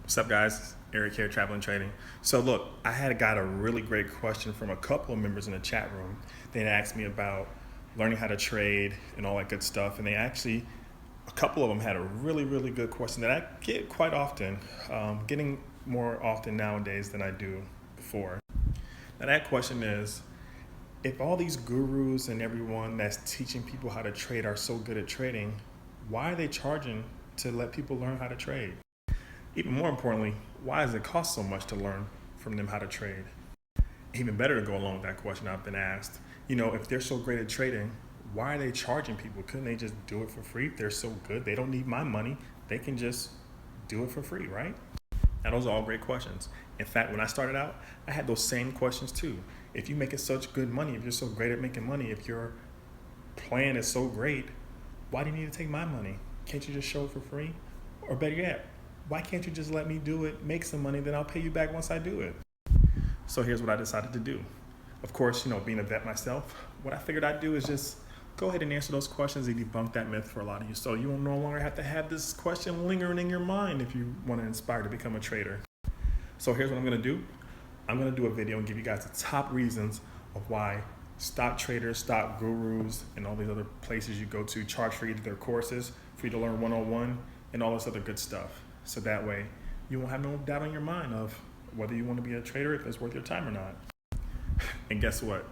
What's up, guys? Eric here, Travel and Trading. So look, got a really great question from a couple of members in the chat room. They asked me about learning how to trade and all that good stuff. And a couple of them had a really good question that I get quite often, getting more often nowadays than I do before. Now that question is, if all these gurus and everyone that's teaching people how to trade are so good at trading, why are they charging to let people learn how to trade? Even more importantly, why does it cost so much to learn from them how to trade? Even better to go along with that question I've been asked, if they're so great at trading, why are they charging people? Couldn't they just do it for free? If they're so good, they don't need my money. They can just do it for free, right? Now, those are all great questions. In fact, when I started out, I had those same questions too. If you making such good money, if you're so great at making money, if your plan is so great, why do you need to take my money? Can't you just show it for free? Or better yet, why can't you just let me do it, make some money, then I'll pay you back once I do it? So here's what I decided to do. Of course, being a vet myself, what I figured I'd do is just go ahead and answer those questions and debunk that myth for a lot of you. So you will no longer have to have this question lingering in your mind if you want to inspire to become a trader. So here's what I'm going to do. I'm going to do a video and give you guys the top reasons of why stock traders, stock gurus, and all these other places you go to charge for either their courses, for you to learn 101, and all this other good stuff. So that way you won't have no doubt in your mind of whether you want to be a trader, if it's worth your time or not. And guess what?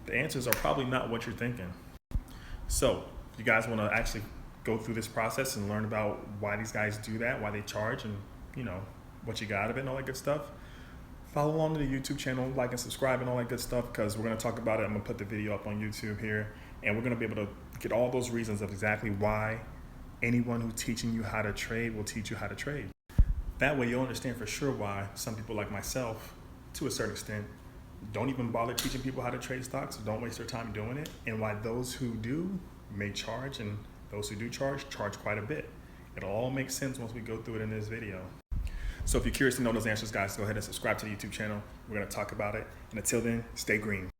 The answers are probably not what you're thinking. So if you guys want to actually go through this process and learn about why these guys do that, why they charge, and what you got out of it and all that good stuff, follow along to the YouTube channel, like and subscribe and all that good stuff, because we're going to talk about it. I'm going to put the video up on YouTube here, and we're going to be able to get all those reasons of exactly why anyone who's teaching you how to trade will teach you how to trade. That way you'll understand for sure why some people like myself, to a certain extent, don't even bother teaching people how to trade stocks, so don't waste their time doing it, and why those who do may charge, and those who do charge quite a bit. It'll all make sense once we go through it in this video. So if you're curious to know those answers, guys, go ahead and subscribe to the YouTube channel. We're going to talk about it. And until then, stay green.